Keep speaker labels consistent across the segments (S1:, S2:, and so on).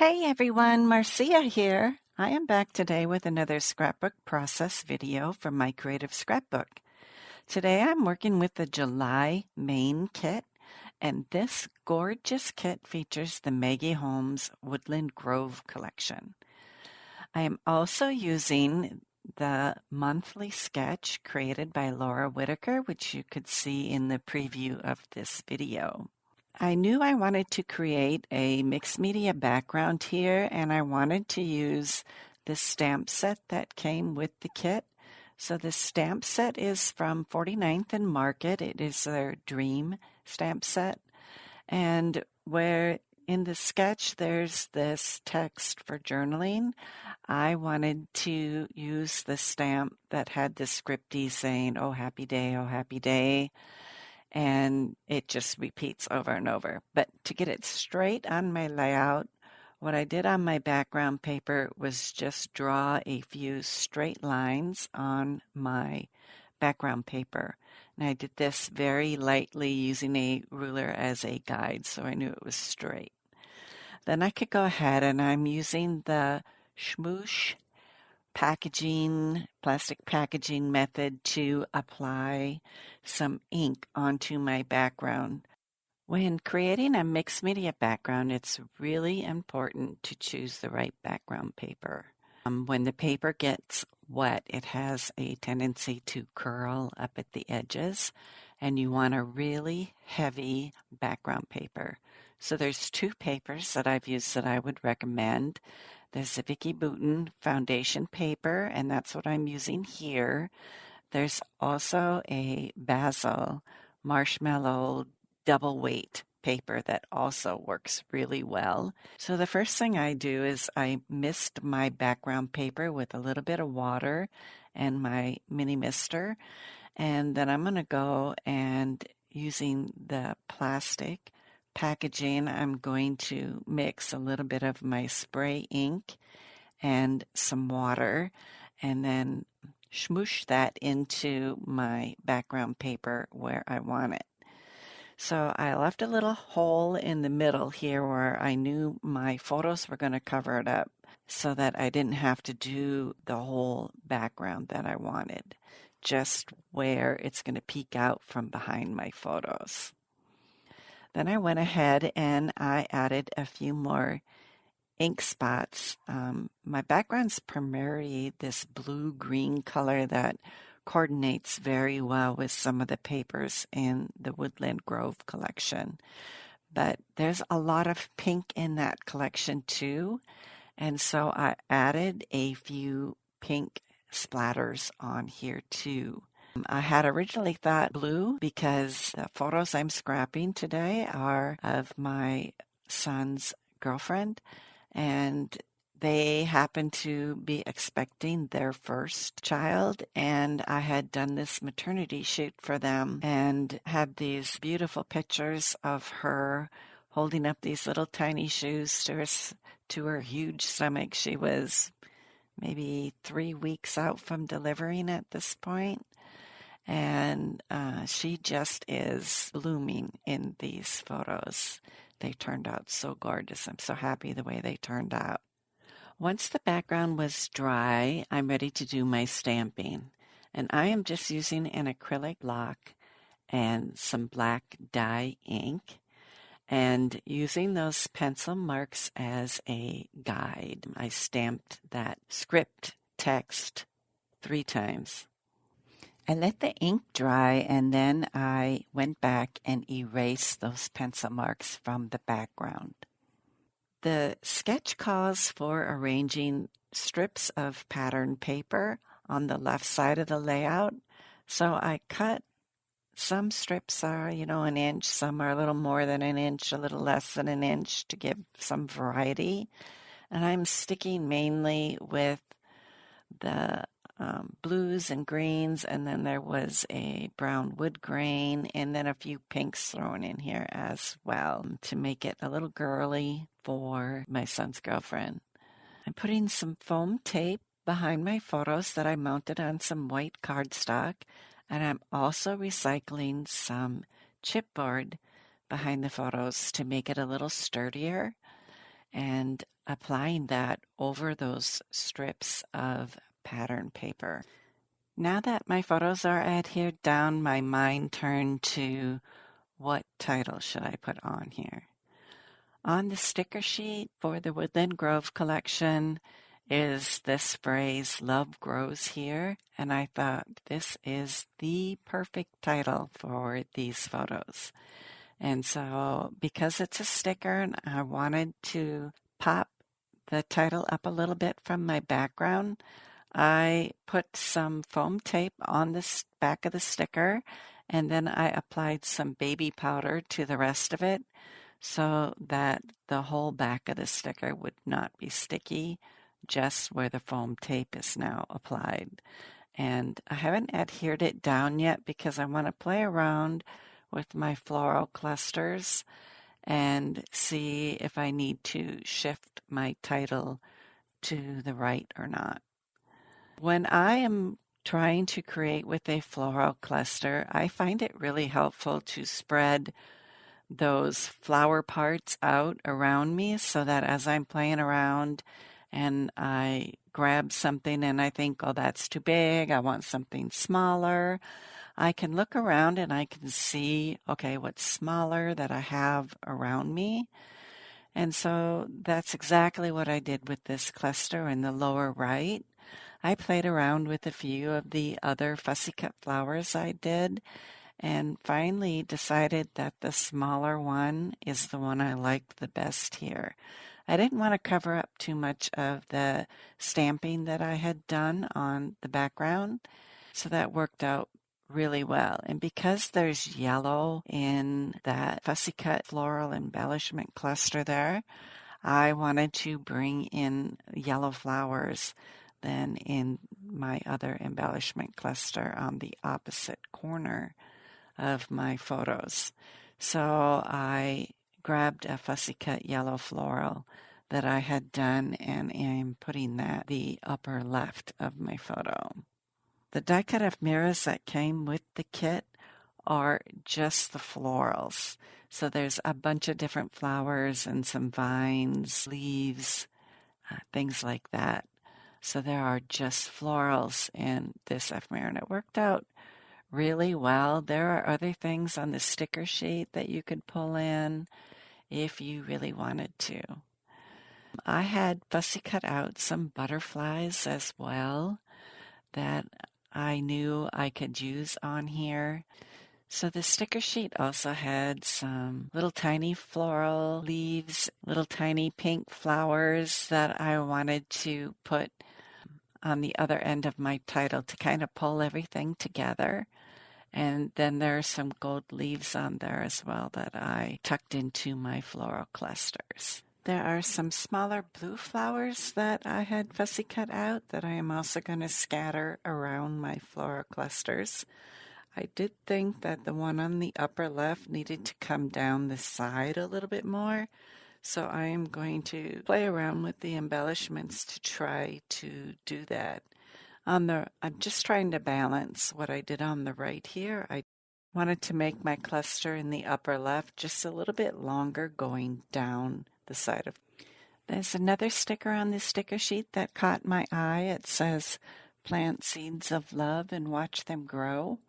S1: Hey everyone, Marcia here. I am back today with another scrapbook process video from my creative scrapbook. Today I'm working with the July main kit, and this gorgeous kit features the Maggie Holmes Woodland Grove collection. I am also using the monthly sketch created by Laura Whitaker, which you could see in the preview of this video. I knew I wanted to create a mixed media background here, and I wanted to use the stamp set that came with the kit. So the stamp set is from 49th and Market. It is their Dream stamp set. And where in the sketch there's this text for journaling, I wanted to use the stamp that had the scripty saying, "Oh, happy day, oh, happy day." And it just repeats over and over. But to get it straight on my layout, what I did on my background paper was just draw a few straight lines on my background paper. And I did this very lightly using a ruler as a guide, so I knew it was straight. Then I could go ahead, and I'm using the Schmoosh plastic packaging method to apply some ink onto my background. When creating a mixed media background, it's really important to choose the right background paper. When the paper gets wet, it has a tendency to curl up at the edges, and you want a really heavy background paper. So there's two papers that I've used that I would recommend. There's a Vicki Boutin foundation paper, and that's what I'm using here. There's also a Basil marshmallow double weight paper that also works really well. So the first thing I do is I mist my background paper with a little bit of water and my mini mister. And then I'm going to go and using the plastic packaging, I'm going to mix a little bit of my spray ink and some water and then smoosh that into my background paper where I want it. So I left a little hole in the middle here where I knew my photos were going to cover it up so that I didn't have to do the whole background that I wanted, just where it's going to peek out from behind my photos. Then I went ahead and I added a few more ink spots. My background's primarily this blue-green color that coordinates very well with some of the papers in the Woodland Grove collection. But there's a lot of pink in that collection too, and so I added a few pink splatters on here too. I had originally thought blue because the photos I'm scrapping today are of my son's girlfriend, and they happened to be expecting their first child, and I had done this maternity shoot for them and had these beautiful pictures of her holding up these little tiny shoes to her huge stomach. She was maybe 3 weeks out from delivering at this point, and she just is blooming in these photos. They turned out so gorgeous. I'm so happy the way they turned out. Once the background was dry, I'm ready to do my stamping. And I am just using an acrylic block and some black dye ink and using those pencil marks as a guide. I stamped that script text 3 times. I let the ink dry, and then I went back and erased those pencil marks from the background. The sketch calls for arranging strips of pattern paper on the left side of the layout. So I cut some strips are, an inch, some are a little more than an inch, a little less than an inch to give some variety. And I'm sticking mainly with the blues and greens, and then there was a brown wood grain, and then a few pinks thrown in here as well to make it a little girly for my son's girlfriend. I'm putting some foam tape behind my photos that I mounted on some white cardstock, and I'm also recycling some chipboard behind the photos to make it a little sturdier. and applying that over those strips of pattern paper. Now that my photos are adhered down, my mind turned to what title should I put on here? On the sticker sheet for the Woodland Grove collection is this phrase, "Love grows here," and I thought this is the perfect title for these photos. And so because it's a sticker and I wanted to pop the title up a little bit from my background, I put some foam tape on the back of the sticker, and then I applied some baby powder to the rest of it so that the whole back of the sticker would not be sticky, just where the foam tape is now applied. And I haven't adhered it down yet because I want to play around with my floral clusters and see if I need to shift my title to the right or not. When I am trying to create with a floral cluster, I find it really helpful to spread those flower parts out around me so that as I'm playing around and I grab something and I think, oh, that's too big, I want something smaller, I can look around and I can see, okay, what's smaller that I have around me. And so that's exactly what I did with this cluster in the lower right. I played around with a few of the other fussy cut flowers I did and finally decided that the smaller one is the one I liked the best here. I didn't want to cover up too much of the stamping that I had done on the background, so that worked out really well. And because there's yellow in that fussy cut floral embellishment cluster there, I wanted to bring in yellow flowers then in my other embellishment cluster on the opposite corner of my photos. So I grabbed a fussy cut yellow floral that I had done and am putting that the upper left of my photo. The die cut of mirrors that came with the kit are just the florals. So there's a bunch of different flowers and some vines, leaves, things like that. So there are just florals in this ephemera, and it worked out really well. There are other things on the sticker sheet that you could pull in if you really wanted to. I had fussy cut out some butterflies as well that I knew I could use on here. So the sticker sheet also had some little tiny floral leaves, little tiny pink flowers that I wanted to put on the other end of my title to kind of pull everything together. And then there are some gold leaves on there as well that I tucked into my floral clusters. There are some smaller blue flowers that I had fussy cut out that I am also going to scatter around my floral clusters. I did think that the one on the upper left needed to come down the side a little bit more, so I am going to play around with the embellishments to try to do that. I'm just trying to balance what I did on the right here. I wanted to make my cluster in the upper left just a little bit longer going down the side of. There's another sticker on this sticker sheet that caught my eye. It says, "Plant seeds of love and watch them grow."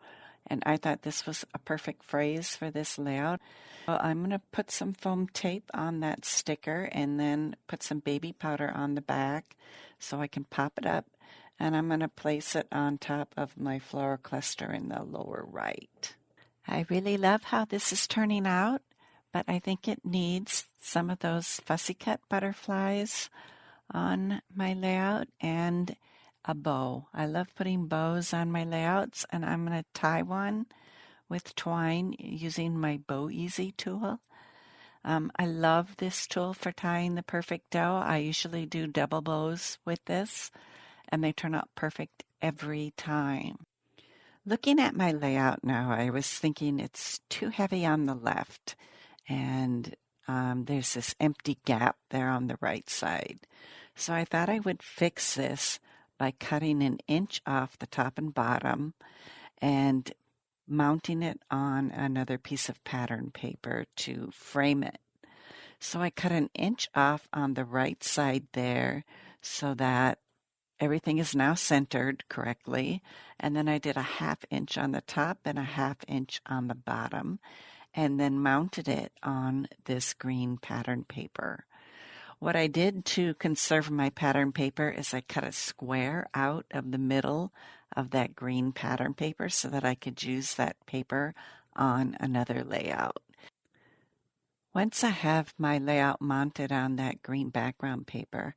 S1: And I thought this was a perfect phrase for this layout. Well, I'm going to put some foam tape on that sticker and then put some baby powder on the back so I can pop it up. And I'm going to place it on top of my floral cluster in the lower right. I really love how this is turning out, but I think it needs some of those fussy cut butterflies on my layout and a bow. I love putting bows on my layouts, and I'm going to tie one with twine using my Bow Easy tool. I love this tool for tying the perfect dough. I usually do double bows with this, and they turn out perfect every time. Looking at my layout now, I was thinking it's too heavy on the left, and there's this empty gap there on the right side. So I thought I would fix this by cutting an inch off the top and bottom and mounting it on another piece of pattern paper to frame it. So I cut an inch off on the right side there so that everything is now centered correctly. And then I did a 1/2 inch on the top and a 1/2 inch on the bottom, and then mounted it on this green pattern paper. What I did to conserve my pattern paper is I cut a square out of the middle of that green pattern paper so that I could use that paper on another layout. Once I have my layout mounted on that green background paper,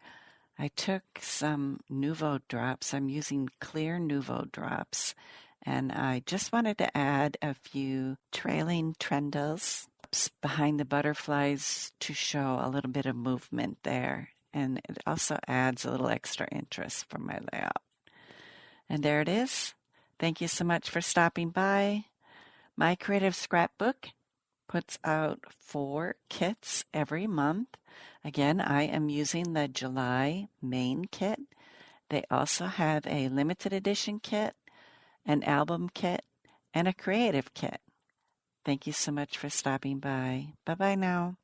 S1: I took some Nuvo drops. I'm using clear Nuvo drops, and I just wanted to add a few trailing trendles behind the butterflies to show a little bit of movement there. And it also adds a little extra interest for my layout. And there it is. Thank you so much for stopping by. My Creative Scrapbook puts out 4 kits every month. Again, I am using the July main kit. They also have a limited edition kit, an album kit, and a creative kit. Thank you so much for stopping by. Bye-bye now.